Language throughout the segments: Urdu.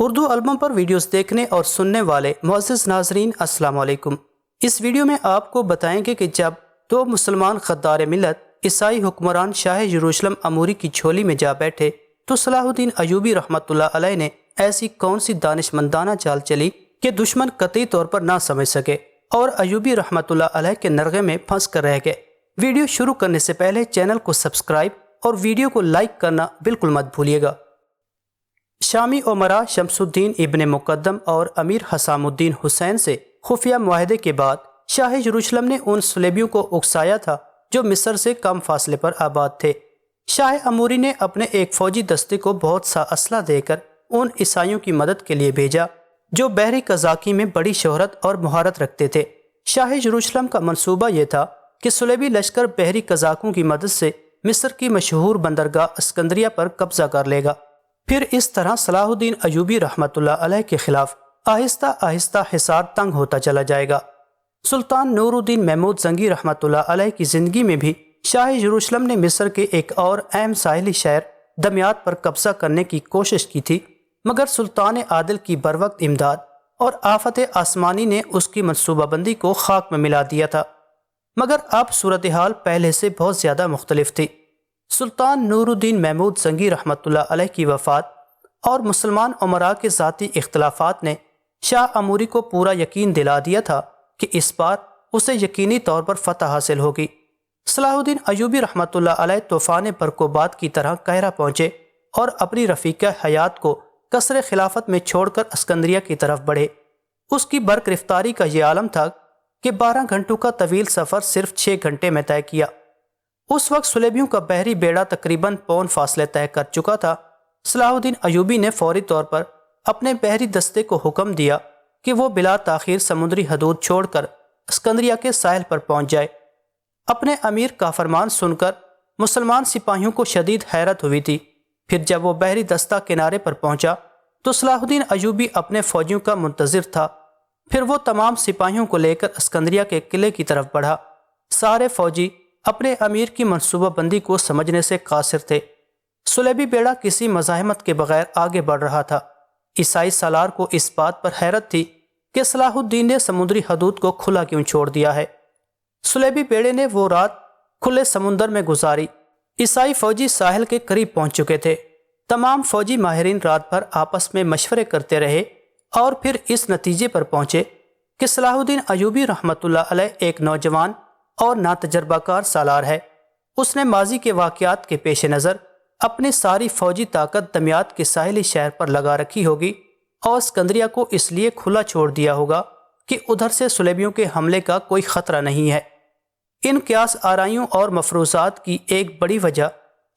اردو البم پر ویڈیوز دیکھنے اور سننے والے معزز ناظرین السلام علیکم۔ اس ویڈیو میں آپ کو بتائیں گے کہ جب دو مسلمان غدار ملت عیسائی حکمران شاہ یروشلم اموری کی جھولی میں جا بیٹھے تو صلاح الدین ایوبی رحمۃ اللہ علیہ نے ایسی کون سی دانش مندانہ چال چلی کہ دشمن قطعی طور پر نہ سمجھ سکے اور ایوبی رحمۃ اللہ علیہ کے نرغے میں پھنس کر رہ گئے۔ ویڈیو شروع کرنے سے پہلے چینل کو سبسکرائب اور ویڈیو کو لائک کرنا بالکل مت بھولیے گا۔ شامی امراء شمس الدین ابن مقدم اور امیر حسام الدین حسین سے خفیہ معاہدے کے بعد شاہ یروشلم نے ان صلیبیوں کو اکسایا تھا جو مصر سے کم فاصلے پر آباد تھے۔ شاہ اموری نے اپنے ایک فوجی دستے کو بہت سا اسلحہ دے کر ان عیسائیوں کی مدد کے لیے بھیجا جو بحری قزاقی میں بڑی شہرت اور مہارت رکھتے تھے۔ شاہ یروشلم کا منصوبہ یہ تھا کہ صلیبی لشکر بحری قزاقوں کی مدد سے مصر کی مشہور بندرگاہ اسکندریہ پر قبضہ کر لے گا۔ پھر اس طرح صلاح الدین ایوبی رحمۃ اللہ علیہ کے خلاف آہستہ آہستہ حصار تنگ ہوتا چلا جائے گا۔ سلطان نور الدین محمود زنگی رحمۃ اللہ علیہ کی زندگی میں بھی شاہ یروشلم نے مصر کے ایک اور اہم ساحلی شہر دمیاط پر قبضہ کرنے کی کوشش کی تھی، مگر سلطان عادل کی بروقت امداد اور آفت آسمانی نے اس کی منصوبہ بندی کو خاک میں ملا دیا تھا۔ مگر اب صورتحال پہلے سے بہت زیادہ مختلف تھی۔ سلطان نور الدین محمود زنگی رحمۃ اللہ علیہ کی وفات اور مسلمان امراء کے ذاتی اختلافات نے شاہ اموری کو پورا یقین دلا دیا تھا کہ اس بار اسے یقینی طور پر فتح حاصل ہوگی۔ صلاح الدین ایوبی رحمۃ اللہ علیہ طوفان برقوبات کی طرح قاہرہ پہنچے اور اپنی رفیقہ حیات کو قصر خلافت میں چھوڑ کر اسکندریہ کی طرف بڑھے۔ اس کی برگرفتاری کا یہ عالم تھا کہ 12 گھنٹوں کا طویل سفر صرف 6 گھنٹے میں طے کیا۔ اس وقت صلیبیوں کا بحری بیڑا تقریباً پون فاصلے طے کر چکا تھا۔ صلاح الدین ایوبی نے فوری طور پر اپنے بحری دستے کو حکم دیا کہ وہ بلا تاخیر سمندری حدود چھوڑ کر اسکندریہ کے ساحل پر پہنچ جائے۔ اپنے امیر کا فرمان سن کر مسلمان سپاہیوں کو شدید حیرت ہوئی تھی۔ پھر جب وہ بحری دستہ کنارے پر پہنچا تو صلاح الدین ایوبی اپنے فوجیوں کا منتظر تھا۔ پھر وہ تمام سپاہیوں کو لے کر اسکندریہ کے قلعے کی طرف بڑھا۔ سارے فوجی اپنے امیر کی منصوبہ بندی کو سمجھنے سے قاصر تھے۔ صلیبی بیڑا کسی مزاحمت کے بغیر آگے بڑھ رہا تھا۔ عیسائی سالار کو اس بات پر حیرت تھی کہ صلاح الدین نے سمندری حدود کو کھلا کیوں چھوڑ دیا ہے۔ صلیبی بیڑے نے وہ رات کھلے سمندر میں گزاری۔ عیسائی فوجی ساحل کے قریب پہنچ چکے تھے۔ تمام فوجی ماہرین رات بھر آپس میں مشورے کرتے رہے اور پھر اس نتیجے پر پہنچے کہ صلاح الدین ایوبی رحمۃ اللہ علیہ ایک نوجوان اور ناتجربہ کار سالار ہے۔ اس نے ماضی کے واقعات کے پیش نظر اپنی ساری فوجی طاقت دمیاط کے ساحلی شہر پر لگا رکھی ہوگی اور اسکندریہ کو اس لیے کھلا چھوڑ دیا ہوگا کہ ادھر سے صلیبیوں کے حملے کا کوئی خطرہ نہیں ہے۔ ان قیاس آرائیوں اور مفروضات کی ایک بڑی وجہ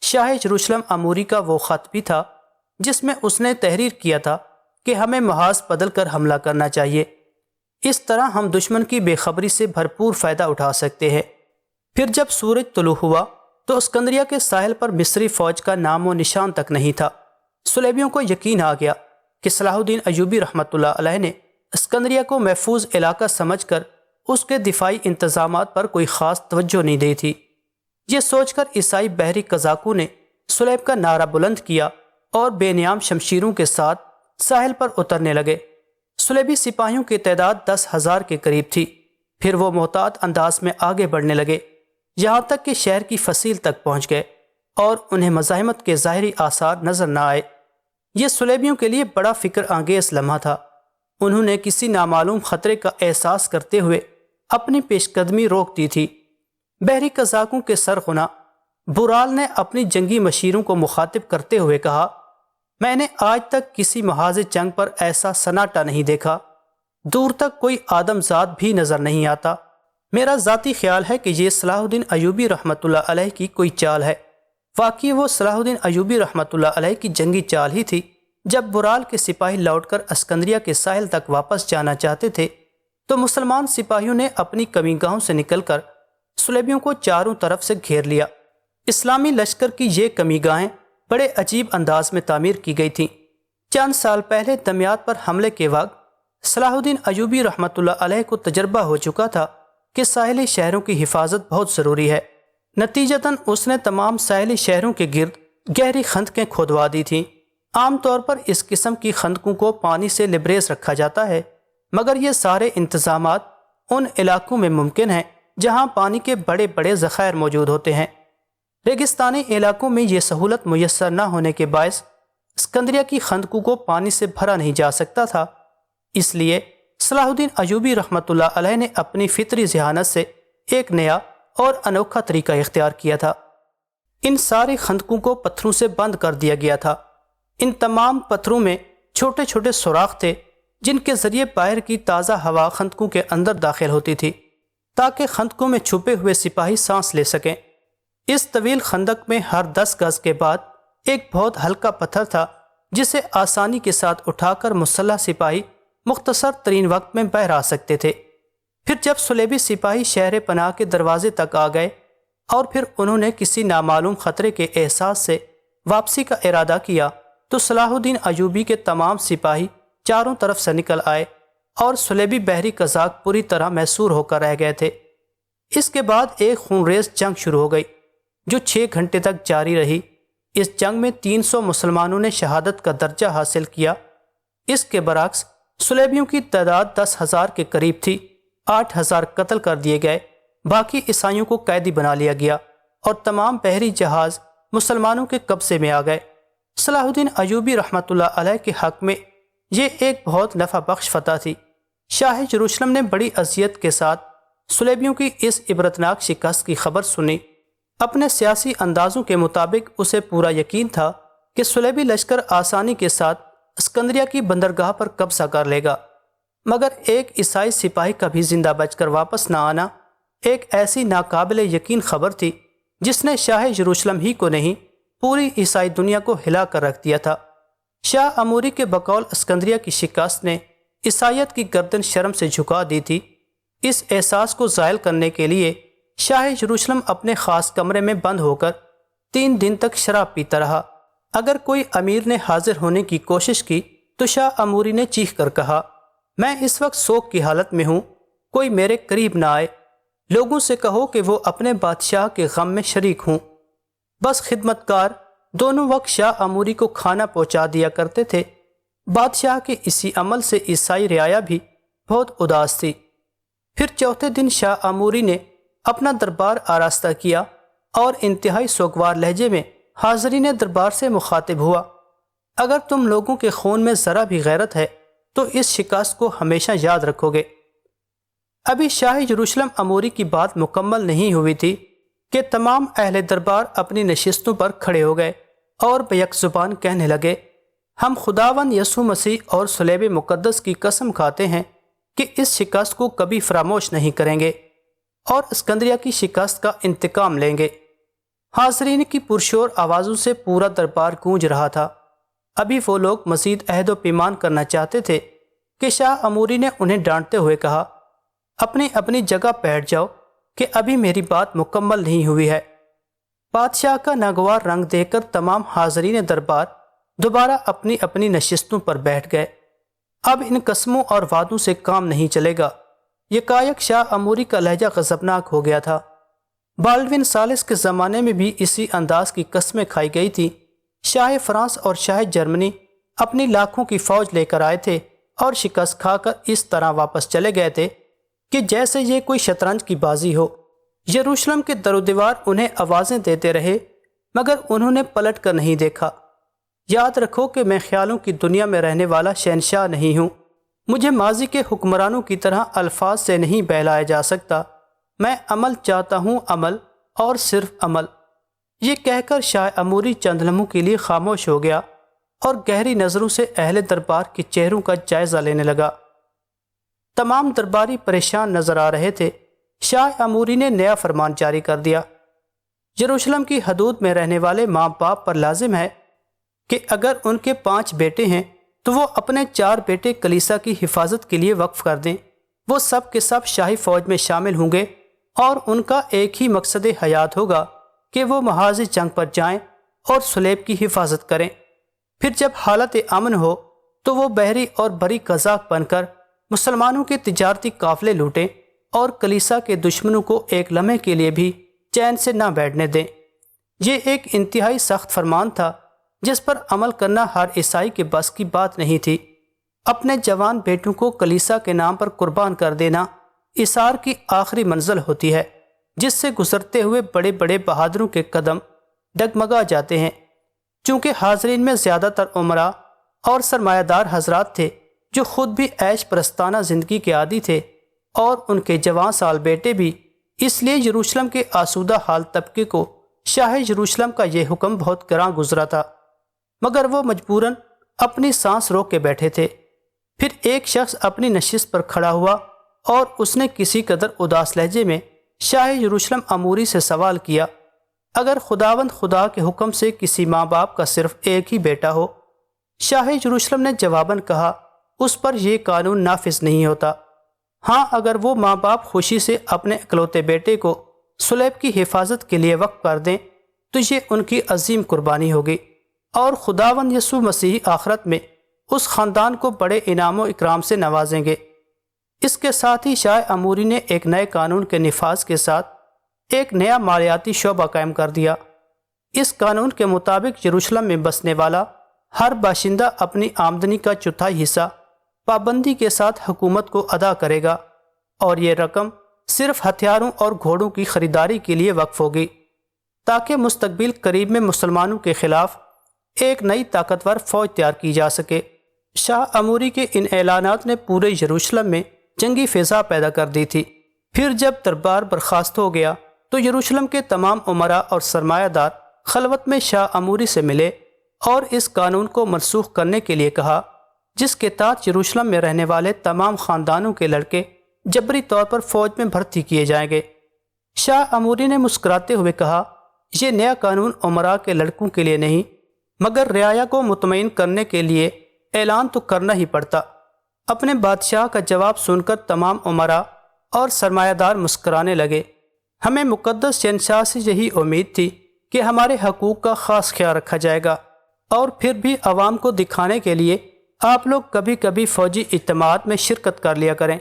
شاہ یروشلم اموری کا وہ خط بھی تھا جس میں اس نے تحریر کیا تھا کہ ہمیں محاذ بدل کر حملہ کرنا چاہیے، اس طرح ہم دشمن کی بے خبری سے بھرپور فائدہ اٹھا سکتے ہیں۔ پھر جب سورج طلوع ہوا تو اسکندریہ کے ساحل پر مصری فوج کا نام و نشان تک نہیں تھا۔ صلیبیوں کو یقین آ گیا کہ صلاح الدین ایوبی رحمۃ اللہ علیہ نے اسکندریہ کو محفوظ علاقہ سمجھ کر اس کے دفاعی انتظامات پر کوئی خاص توجہ نہیں دی تھی۔ یہ سوچ کر عیسائی بحری قزاقوں نے صلیب کا نعرہ بلند کیا اور بے نیام شمشیروں کے ساتھ ساحل پر اترنے لگے۔ صلیبی سپاہیوں کی تعداد 10,000 کے قریب تھی۔ پھر وہ محتاط انداز میں آگے بڑھنے لگے، یہاں تک کہ شہر کی فصیل تک پہنچ گئے اور انہیں مزاحمت کے ظاہری آثار نظر نہ آئے۔ یہ صلیبیوں کے لیے بڑا فکر انگیز لمحہ تھا۔ انہوں نے کسی نامعلوم خطرے کا احساس کرتے ہوئے اپنی پیش قدمی روک دی تھی۔ بحری قزاقوں کے سرغنہ برال نے اپنی جنگی مشیروں کو مخاطب کرتے ہوئے کہا، میں نے آج تک کسی محاذ جنگ پر ایسا سناٹا نہیں دیکھا، دور تک کوئی آدم ذات بھی نظر نہیں آتا۔ میرا ذاتی خیال ہے کہ یہ صلاح الدین ایوبی رحمۃ اللہ علیہ کی کوئی چال ہے۔ واقعی وہ صلاح الدین ایوبی رحمۃ اللہ علیہ کی جنگی چال ہی تھی۔ جب برال کے سپاہی لوٹ کر اسکندریہ کے ساحل تک واپس جانا چاہتے تھے تو مسلمان سپاہیوں نے اپنی کمی گاہوں سے نکل کر صلیبیوں کو چاروں طرف سے گھیر لیا۔ اسلامی لشکر کی یہ کمی گاہیں بڑے عجیب انداز میں تعمیر کی گئی تھیں۔ چند سال پہلے دمیاط پر حملے کے وقت صلاح الدین ایوبی رحمۃ اللہ علیہ کو تجربہ ہو چکا تھا کہ ساحلی شہروں کی حفاظت بہت ضروری ہے۔ نتیجتاً اس نے تمام ساحلی شہروں کے گرد گہری خندقیں کھودوا دی تھیں۔ عام طور پر اس قسم کی خندقوں کو پانی سے لبریز رکھا جاتا ہے، مگر یہ سارے انتظامات ان علاقوں میں ممکن ہیں جہاں پانی کے بڑے بڑے ذخائر موجود ہوتے ہیں۔ ریگستانی علاقوں میں یہ سہولت میسر نہ ہونے کے باعث اسکندریہ کی خندقوں کو پانی سے بھرا نہیں جا سکتا تھا۔ اس لیے صلاح الدین ایوبی رحمۃ اللہ علیہ نے اپنی فطری ذہانت سے ایک نیا اور انوکھا طریقہ اختیار کیا تھا۔ ان ساری خندقوں کو پتھروں سے بند کر دیا گیا تھا۔ ان تمام پتھروں میں چھوٹے چھوٹے سوراخ تھے جن کے ذریعے باہر کی تازہ ہوا خندقوں کے اندر داخل ہوتی تھی تاکہ خندقوں میں چھپے ہوئے سپاہی سانس لے سکیں۔ اس طویل خندق میں ہر 10 گز کے بعد ایک بہت ہلکا پتھر تھا جسے آسانی کے ساتھ اٹھا کر مسلح سپاہی مختصر ترین وقت میں باہر آ سکتے تھے۔ پھر جب صلیبی سپاہی شہر پناہ کے دروازے تک آ گئے اور پھر انہوں نے کسی نامعلوم خطرے کے احساس سے واپسی کا ارادہ کیا تو صلاح الدین ایوبی کے تمام سپاہی چاروں طرف سے نکل آئے اور صلیبی بحری قزاق پوری طرح محصور ہو کر رہ گئے تھے۔ اس کے بعد ایک خونریز جنگ شروع ہو گئی جو 6 گھنٹے تک جاری رہی۔ اس جنگ میں 300 مسلمانوں نے شہادت کا درجہ حاصل کیا۔ اس کے برعکس صلیبیوں کی تعداد 10,000 کے قریب تھی۔ 8,000 قتل کر دیے گئے، باقی عیسائیوں کو قیدی بنا لیا گیا اور تمام بحری جہاز مسلمانوں کے قبضے میں آ گئے۔ صلاح الدین ایوبی رحمۃ اللہ علیہ کے حق میں یہ ایک بہت نفع بخش فتح تھی۔ شاہ یروشلم نے بڑی اذیت کے ساتھ صلیبیوں کی اس عبرتناک شکست کی خبر سنی۔ اپنے سیاسی اندازوں کے مطابق اسے پورا یقین تھا کہ صلیبی لشکر آسانی کے ساتھ اسکندریہ کی بندرگاہ پر قبضہ کر لے گا، مگر ایک عیسائی سپاہی کا بھی زندہ بچ کر واپس نہ آنا ایک ایسی ناقابل یقین خبر تھی جس نے شاہ یروشلم ہی کو نہیں پوری عیسائی دنیا کو ہلا کر رکھ دیا تھا۔ شاہ اموری کے بقول اسکندریہ کی شکست نے عیسائیت کی گردن شرم سے جھکا دی تھی۔ اس احساس کو زائل کرنے کے لیے شاہ یروشلم اپنے خاص کمرے میں بند ہو کر 3 دن تک شراب پیتا رہا۔ اگر کوئی امیر نے حاضر ہونے کی کوشش کی تو شاہ اموری نے چیخ کر کہا، میں اس وقت سوگ کی حالت میں ہوں، کوئی میرے قریب نہ آئے۔ لوگوں سے کہو کہ وہ اپنے بادشاہ کے غم میں شریک ہوں۔ بس خدمتکار دونوں وقت شاہ اموری کو کھانا پہنچا دیا کرتے تھے۔ بادشاہ کے اسی عمل سے عیسائی رعایا بھی بہت اداس تھی۔ پھر چوتھے دن شاہ اموری نے اپنا دربار آراستہ کیا اور انتہائی سوگوار لہجے میں حاضرین دربار سے مخاطب ہوا، اگر تم لوگوں کے خون میں ذرا بھی غیرت ہے تو اس شکست کو ہمیشہ یاد رکھو گے۔ ابھی شاہ یروشلم اموری کی بات مکمل نہیں ہوئی تھی کہ تمام اہل دربار اپنی نشستوں پر کھڑے ہو گئے اور بیک زبان کہنے لگے، ہم خداوند یسوع مسیح اور صلیب مقدس کی قسم کھاتے ہیں کہ اس شکست کو کبھی فراموش نہیں کریں گے اور اسکندریہ کی شکست کا انتقام لیں گے۔ حاضرین کی پرشور آوازوں سے پورا دربار گونج رہا تھا۔ ابھی وہ لوگ مزید عہد و پیمان کرنا چاہتے تھے کہ شاہ اموری نے انہیں ڈانٹتے ہوئے کہا، اپنی اپنی جگہ بیٹھ جاؤ کہ ابھی میری بات مکمل نہیں ہوئی ہے۔ بادشاہ کا ناگوار رنگ دیکھ کر تمام حاضرین دربار دوبارہ اپنی اپنی نشستوں پر بیٹھ گئے۔ اب ان قسموں اور وعدوں سے کام نہیں چلے گا۔ یکایک شاہ اموری کا لہجہ غضبناک ہو گیا تھا۔ بالڈون ثالث کے زمانے میں بھی اسی انداز کی قسمیں کھائی گئی تھی۔ شاہ فرانس اور شاہ جرمنی اپنی لاکھوں کی فوج لے کر آئے تھے اور شکست کھا کر اس طرح واپس چلے گئے تھے کہ جیسے یہ کوئی شطرنج کی بازی ہو۔ یروشلم کے در و دیوار انہیں آوازیں دیتے رہے مگر انہوں نے پلٹ کر نہیں دیکھا۔ یاد رکھو کہ میں خیالوں کی دنیا میں رہنے والا شہنشاہ نہیں ہوں۔ مجھے ماضی کے حکمرانوں کی طرح الفاظ سے نہیں بہلایا جا سکتا۔ میں عمل چاہتا ہوں، عمل اور صرف عمل۔ یہ کہہ کر شاہ اموری چند لمحوں کے لیے خاموش ہو گیا اور گہری نظروں سے اہل دربار کے چہروں کا جائزہ لینے لگا۔ تمام درباری پریشان نظر آ رہے تھے۔ شاہ اموری نے نیا فرمان جاری کر دیا، یروشلم کی حدود میں رہنے والے ماں باپ پر لازم ہے کہ اگر ان کے 5 بیٹے ہیں تو وہ اپنے 4 بیٹے کلیسا کی حفاظت کے لیے وقف کر دیں۔ وہ سب کے سب شاہی فوج میں شامل ہوں گے اور ان کا ایک ہی مقصد حیات ہوگا کہ وہ محاذ جنگ پر جائیں اور صلیب کی حفاظت کریں۔ پھر جب حالت امن ہو تو وہ بحری اور بری قزاق بن کر مسلمانوں کے تجارتی قافلے لوٹیں اور کلیسا کے دشمنوں کو ایک لمحے کے لیے بھی چین سے نہ بیٹھنے دیں۔ یہ ایک انتہائی سخت فرمان تھا جس پر عمل کرنا ہر عیسائی کے بس کی بات نہیں تھی۔ اپنے جوان بیٹوں کو کلیسا کے نام پر قربان کر دینا ایثار کی آخری منزل ہوتی ہے، جس سے گزرتے ہوئے بڑے بڑے بہادروں کے قدم ڈگمگا جاتے ہیں۔ چونکہ حاضرین میں زیادہ تر امراء اور سرمایہ دار حضرات تھے جو خود بھی عیش پرستانہ زندگی کے عادی تھے، اور ان کے جوان سال بیٹے بھی، اس لیے یروشلم کے آسودہ حال طبقے کو شاہ یروشلم کا یہ حکم بہت گراں گزرا تھا، مگر وہ مجبوراً اپنی سانس روک کے بیٹھے تھے۔ پھر ایک شخص اپنی نشست پر کھڑا ہوا اور اس نے کسی قدر اداس لہجے میں شاہ یروشلم اموری سے سوال کیا، اگر خداوند خدا کے حکم سے کسی ماں باپ کا صرف ایک ہی بیٹا ہو؟ شاہ یروشلم نے جواباً کہا، اس پر یہ قانون نافذ نہیں ہوتا۔ ہاں، اگر وہ ماں باپ خوشی سے اپنے اکلوتے بیٹے کو صلیب کی حفاظت کے لیے وقف کر دیں تو یہ ان کی عظیم قربانی ہوگی، اور خداوند یسوع مسیح آخرت میں اس خاندان کو بڑے انعام و اکرام سے نوازیں گے۔ اس کے ساتھ ہی شاہ اموری نے ایک نئے قانون کے نفاذ کے ساتھ ایک نیا مالیاتی شعبہ قائم کر دیا۔ اس قانون کے مطابق یروشلم میں بسنے والا ہر باشندہ اپنی آمدنی کا چوتھائی حصہ پابندی کے ساتھ حکومت کو ادا کرے گا، اور یہ رقم صرف ہتھیاروں اور گھوڑوں کی خریداری کے لیے وقف ہوگی، تاکہ مستقبل قریب میں مسلمانوں کے خلاف ایک نئی طاقتور فوج تیار کی جا سکے۔ شاہ اموری کے ان اعلانات نے پورے یروشلم میں جنگی فضا پیدا کر دی تھی۔ پھر جب دربار برخاست ہو گیا تو یروشلم کے تمام امراء اور سرمایہ دار خلوت میں شاہ اموری سے ملے اور اس قانون کو منسوخ کرنے کے لیے کہا، جس کے تحت یروشلم میں رہنے والے تمام خاندانوں کے لڑکے جبری طور پر فوج میں بھرتی کیے جائیں گے۔ شاہ اموری نے مسکراتے ہوئے کہا، یہ نیا قانون امراء کے لڑکوں کے لیے نہیں، مگر رعایا کو مطمئن کرنے کے لیے اعلان تو کرنا ہی پڑتا۔ اپنے بادشاہ کا جواب سن کر تمام امراء اور سرمایہ دار مسکرانے لگے۔ ہمیں مقدس شہنشاہ سے یہی امید تھی کہ ہمارے حقوق کا خاص خیال رکھا جائے گا، اور پھر بھی عوام کو دکھانے کے لیے آپ لوگ کبھی کبھی فوجی اجتماعات میں شرکت کر لیا کریں۔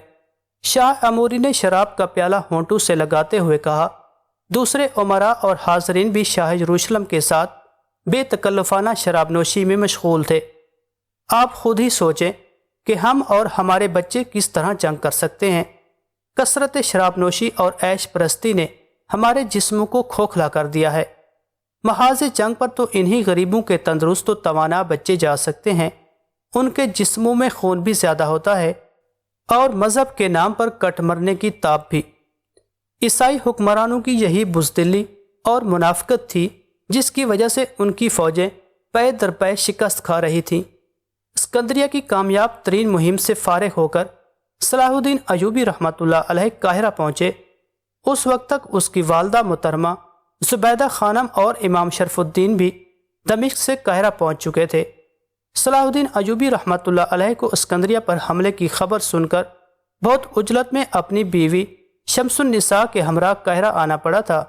شاہ اموری نے شراب کا پیالہ ہونٹوں سے لگاتے ہوئے کہا۔ دوسرے امراء اور حاضرین بھی شاہ یروشلم کے ساتھ بے تکلفانہ شراب نوشی میں مشغول تھے۔ آپ خود ہی سوچیں کہ ہم اور ہمارے بچے کس طرح جنگ کر سکتے ہیں۔ کثرت شراب نوشی اور عیش پرستی نے ہمارے جسموں کو کھوکھلا کر دیا ہے۔ محاذ جنگ پر تو انہی غریبوں کے تندرست و توانا بچے جا سکتے ہیں، ان کے جسموں میں خون بھی زیادہ ہوتا ہے، اور مذہب کے نام پر کٹ مرنے کی تاب بھی۔ عیسائی حکمرانوں کی یہی بزدلی اور منافقت تھی جس کی وجہ سے ان کی فوجیں پے در پے شکست کھا رہی تھیں۔ اسکندریہ کی کامیاب ترین مہم سے فارغ ہو کر صلاح الدین ایوبی رحمۃ اللہ علیہ قاہرہ پہنچے۔ اس وقت تک اس کی والدہ محترمہ زبیدہ خانم اور امام شرف الدین بھی دمشق سے قاہرہ پہنچ چکے تھے۔ صلاح الدین ایوبی رحمۃ اللہ علیہ کو اسکندریہ پر حملے کی خبر سن کر بہت عجلت میں اپنی بیوی شمس النساء کے ہمراہ قاہرہ آنا پڑا تھا،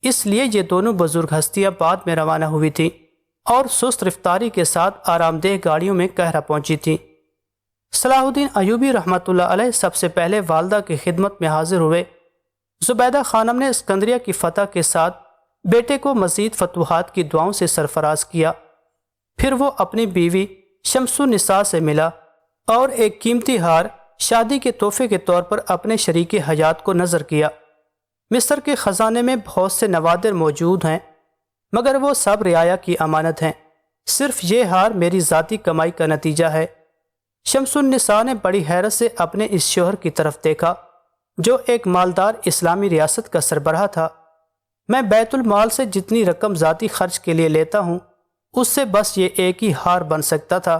اس لیے یہ دونوں بزرگ ہستیاں بعد میں روانہ ہوئی تھیں اور سست رفتاری کے ساتھ آرام دہ گاڑیوں میں قاہرہ پہنچی تھیں۔ صلاح الدین ایوبی رحمۃ اللہ علیہ سب سے پہلے والدہ کی خدمت میں حاضر ہوئے۔ زبیدہ خانم نے اسکندریہ کی فتح کے ساتھ بیٹے کو مزید فتوحات کی دعاؤں سے سرفراز کیا۔ پھر وہ اپنی بیوی شمس النساء سے ملا اور ایک قیمتی ہار شادی کے تحفے کے طور پر اپنے شریک حیات کو نظر کیا۔ مصر کے خزانے میں بہت سے نوادر موجود ہیں، مگر وہ سب رعایا کی امانت ہیں، صرف یہ ہار میری ذاتی کمائی کا نتیجہ ہے۔ شمس النساء نے بڑی حیرت سے اپنے اس شوہر کی طرف دیکھا جو ایک مالدار اسلامی ریاست کا سربراہ تھا۔ میں بیت المال سے جتنی رقم ذاتی خرچ کے لیے لیتا ہوں اس سے بس یہ ایک ہی ہار بن سکتا تھا۔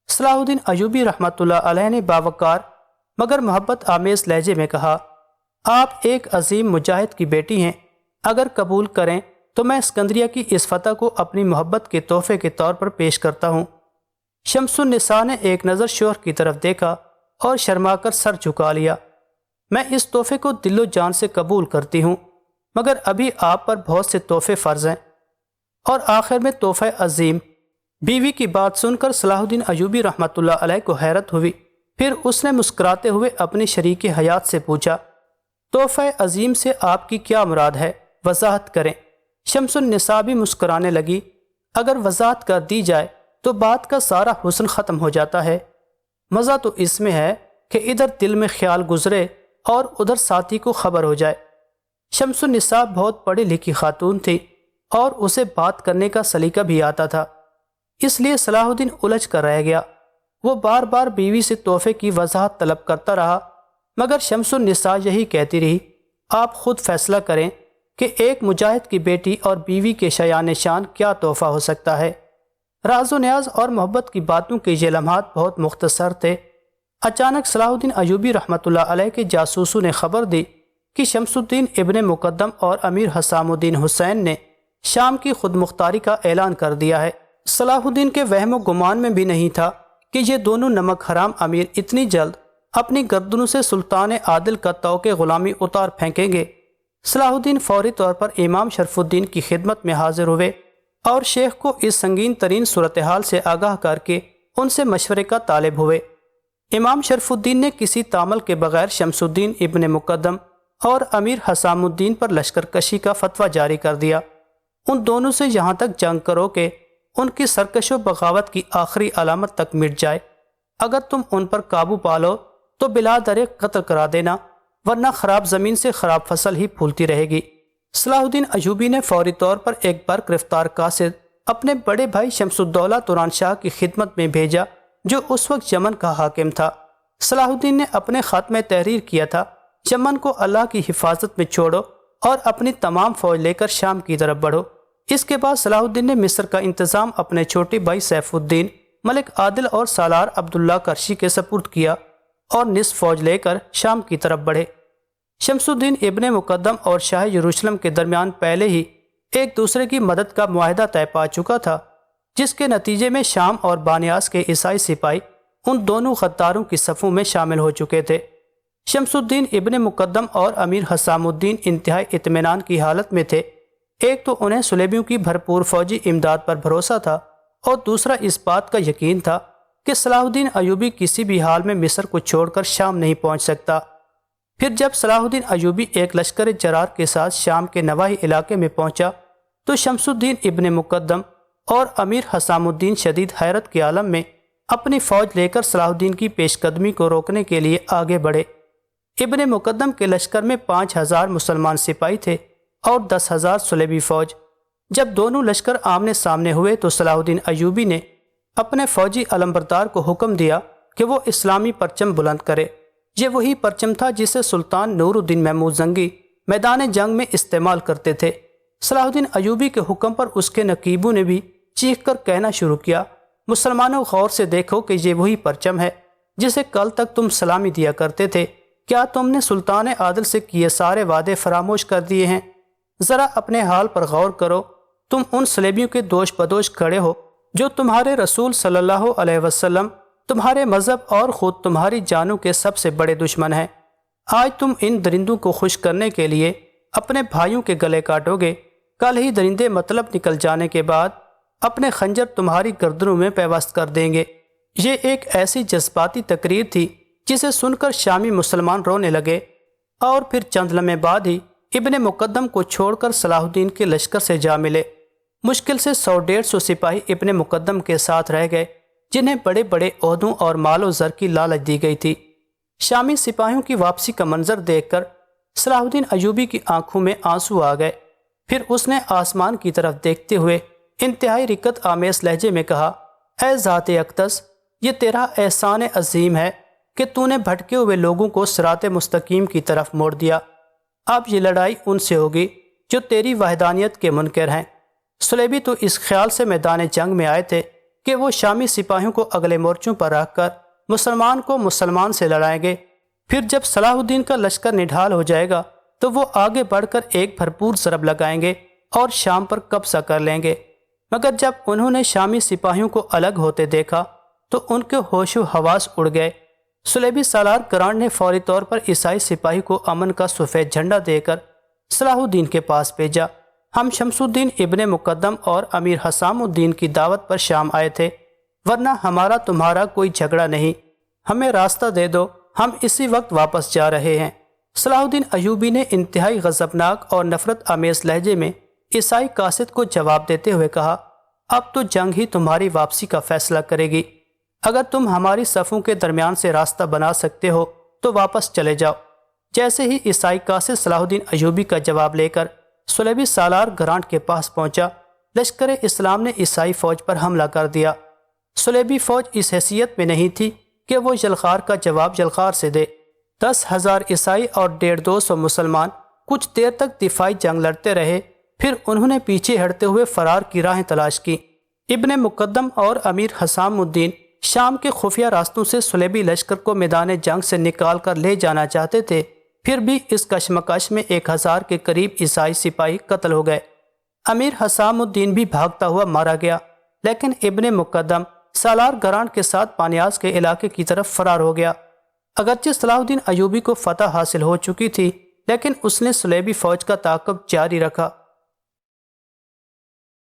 صلاح الدین ایوبی رحمۃ اللہ علیہ نے باوقار مگر محبت آمیز لہجے میں کہا، آپ ایک عظیم مجاہد کی بیٹی ہیں، اگر قبول کریں تو میں اسکندریہ کی اس فتح کو اپنی محبت کے تحفے کے طور پر پیش کرتا ہوں۔ شمس النساء نے ایک نظر شوہر کی طرف دیکھا اور شرما کر سر جھکا لیا۔ میں اس تحفے کو دل و جان سے قبول کرتی ہوں، مگر ابھی آپ پر بہت سے تحفے فرض ہیں، اور آخر میں تحفہ عظیم۔ بیوی کی بات سن کر صلاح الدین ایوبی رحمۃ اللہ علیہ کو حیرت ہوئی۔ پھر اس نے مسکراتے ہوئے اپنی شریک حیات سے پوچھا، تحفہ عظیم سے آپ کی کیا مراد ہے؟ وضاحت کریں۔ شمس النساء بھی مسکرانے لگی۔ اگر وضاحت کر دی جائے تو بات کا سارا حسن ختم ہو جاتا ہے۔ مزہ تو اس میں ہے کہ ادھر دل میں خیال گزرے اور ادھر ساتھی کو خبر ہو جائے۔ شمس النساء بہت پڑھی لکھی خاتون تھی اور اسے بات کرنے کا سلیقہ بھی آتا تھا، اس لیے صلاح الدین الجھ کر رہ گیا۔ وہ بار بار بیوی سے تحفے کی وضاحت طلب کرتا رہا، مگر شمس النساء یہی کہتی رہی، آپ خود فیصلہ کریں کہ ایک مجاہد کی بیٹی اور بیوی کے شایان شان کیا تحفہ ہو سکتا ہے۔ راز و نیاز اور محبت کی باتوں کے یہ لمحات بہت مختصر تھے۔ اچانک صلاح الدین ایوبی رحمۃ اللہ علیہ کے جاسوسوں نے خبر دی کہ شمس الدین ابن مقدم اور امیر حسام الدین حسین نے شام کی خود مختاری کا اعلان کر دیا ہے۔ صلاح الدین کے وہم و گمان میں بھی نہیں تھا کہ یہ دونوں نمک حرام امیر اتنی جلد اپنی گردنوں سے سلطان عادل کا طوق غلامی اتار پھینکیں گے۔ صلاح الدین فوری طور پر امام شرف الدین کی خدمت میں حاضر ہوئے اور شیخ کو اس سنگین ترین صورتحال سے آگاہ کر کے ان سے مشورے کا طالب ہوئے۔ امام شرف الدین نے کسی تعامل کے بغیر شمس الدین ابن مقدم اور امیر حسام الدین پر لشکر کشی کا فتویٰ جاری کر دیا۔ ان دونوں سے یہاں تک جنگ کرو کہ ان کی سرکش و بغاوت کی آخری علامت تک مٹ جائے۔ اگر تم ان پر قابو پالو تو بلا در قتل کرا دینا، ورنہ خراب زمین سے خراب فصل ہی پھولتی رہے گی۔ صلاح الدین ایوبی نے فوری طور پر ایک بار گرفتار قاصد اپنے بڑے بھائی شمس الدولہ توران شاہ کی خدمت میں بھیجا، جو اس وقت یمن کا حاکم تھا۔ صلاح الدین نے اپنے خط میں تحریر کیا تھا، یمن کو اللہ کی حفاظت میں چھوڑو اور اپنی تمام فوج لے کر شام کی طرف بڑھو۔ اس کے بعد صلاح الدین نے مصر کا انتظام اپنے چھوٹے بھائی سیف الدین، ملک عادل اور سالار عبداللہ کرشی کے سپرد کیا اور نصف فوج لے کر شام کی طرف بڑھے۔ شمس الدین ابن مقدم اور شاہ یروشلم کے درمیان پہلے ہی ایک دوسرے کی مدد کا معاہدہ طے پا چکا تھا، جس کے نتیجے میں شام اور بانیاس کے عیسائی سپاہی ان دونوں غداروں کی صفوں میں شامل ہو چکے تھے۔ شمس الدین ابن مقدم اور امیر حسام الدین انتہائی اطمینان کی حالت میں تھے۔ ایک تو انہیں صلیبیوں کی بھرپور فوجی امداد پر بھروسہ تھا اور دوسرا اس بات کا یقین تھا کہ صلاح الدین ایوبی کسی بھی حال میں مصر کو چھوڑ کر شام نہیں پہنچ سکتا۔ پھر جب صلاح الدین ایوبی ایک لشکر جرار کے ساتھ شام کے نواحی علاقے میں پہنچا تو شمس الدین ابن مقدم اور امیر حسام الدین شدید حیرت کے عالم میں اپنی فوج لے کر صلاح الدین کی پیش قدمی کو روکنے کے لیے آگے بڑھے۔ ابن مقدم کے لشکر میں 5000 مسلمان سپاہی تھے اور 10,000 صلیبی فوج۔ جب دونوں لشکر آمنے سامنے ہوئے تو صلاح الدین ایوبی نے اپنے فوجی علمبردار کو حکم دیا کہ وہ اسلامی پرچم بلند کرے۔ یہ وہی پرچم تھا جسے سلطان نور الدین محمود زنگی میدان جنگ میں استعمال کرتے تھے۔ صلاح الدین ایوبی کے حکم پر اس کے نقیبوں نے بھی چیخ کر کہنا شروع کیا، مسلمانوں غور سے دیکھو کہ یہ وہی پرچم ہے جسے کل تک تم سلامی دیا کرتے تھے۔ کیا تم نے سلطان عادل سے کیے سارے وعدے فراموش کر دیے ہیں؟ ذرا اپنے حال پر غور کرو، تم ان صلیبیوں کے دوش بدوش کھڑے ہو جو تمہارے رسول صلی اللہ علیہ وسلم، تمہارے مذہب اور خود تمہاری جانوں کے سب سے بڑے دشمن ہیں۔ آج تم ان درندوں کو خوش کرنے کے لیے اپنے بھائیوں کے گلے کاٹو گے، کل ہی درندے مطلب نکل جانے کے بعد اپنے خنجر تمہاری گردنوں میں پیوست کر دیں گے۔ یہ ایک ایسی جذباتی تقریر تھی جسے سن کر شامی مسلمان رونے لگے، اور پھر چند لمحے بعد ہی ابن مقدم کو چھوڑ کر صلاح الدین کے لشکر سے جا ملے۔ مشکل سے 100-150 سپاہی ابن مقدم کے ساتھ رہ گئے، جنہیں بڑے بڑے عہدوں اور مال و زر کی لالچ دی گئی تھی۔ شامی سپاہیوں کی واپسی کا منظر دیکھ کر صلاح الدین ایوبی کی آنکھوں میں آنسو آ گئے۔ پھر اس نے آسمان کی طرف دیکھتے ہوئے انتہائی رقت آمیز لہجے میں کہا، اے ذات اقدس، یہ تیرا احسان عظیم ہے کہ تو نے بھٹکے ہوئے لوگوں کو صراط مستقیم کی طرف موڑ دیا۔ اب یہ لڑائی ان سے ہوگی جو تیری وحدانیت کے منکر ہیں۔ صلیبی تو اس خیال سے میدان جنگ میں آئے تھے کہ وہ شامی سپاہیوں کو اگلے مورچوں پر رکھ کر مسلمان کو مسلمان سے لڑائیں گے۔ پھر جب صلاح الدین کا لشکر نڈھال ہو جائے گا تو وہ آگے بڑھ کر ایک بھرپور ضرب لگائیں گے اور شام پر قبضہ کر لیں گے۔ مگر جب انہوں نے شامی سپاہیوں کو الگ ہوتے دیکھا تو ان کے ہوش و حواس اڑ گئے۔ صلیبی سالار کران نے فوری طور پر عیسائی سپاہی کو امن کا سفید جھنڈا دے کر صلاح الدین کے پاس بھیجا۔ ہم شمس الدین ابن مقدم اور امیر حسام الدین کی دعوت پر شام آئے تھے، ورنہ ہمارا تمہارا کوئی جھگڑا نہیں، ہمیں راستہ دے دو، ہم اسی وقت واپس جا رہے ہیں۔ صلاح الدین ایوبی نے انتہائی غضبناک اور نفرت آمیز لہجے میں عیسائی قاصد کو جواب دیتے ہوئے کہا، اب تو جنگ ہی تمہاری واپسی کا فیصلہ کرے گی۔ اگر تم ہماری صفوں کے درمیان سے راستہ بنا سکتے ہو تو واپس چلے جاؤ۔ جیسے ہی عیسائی قاصد صلاح الدین ایوبی کا جواب لے کر صلیبی سالار گرانٹ کے پاس پہنچا، لشکر اسلام نے عیسائی فوج پر حملہ کر دیا۔ صلیبی فوج اس حیثیت میں نہیں تھی کہ وہ یلغار کا جواب یلغار سے دے۔ 10,000 عیسائی اور 150 مسلمان کچھ دیر تک دفاعی جنگ لڑتے رہے، پھر انہوں نے پیچھے ہٹتے ہوئے فرار کی راہیں تلاش کی۔ ابن مقدم اور امیر حسام الدین شام کے خفیہ راستوں سے صلیبی لشکر کو میدان جنگ سے نکال کر لے جانا چاہتے تھے، پھر بھی اس کشمکش میں 1000 کے قریب عیسائی سپاہی قتل ہو گئے۔ امیر حسام الدین بھی بھاگتا ہوا مارا گیا، لیکن ابن مقدم سالار گرانٹ کے ساتھ پانیاز کے علاقے کی طرف فرار ہو گیا۔ اگرچہ صلاح الدین ایوبی کو فتح حاصل ہو چکی تھی، لیکن اس نے صلیبی فوج کا تعاقب جاری رکھا۔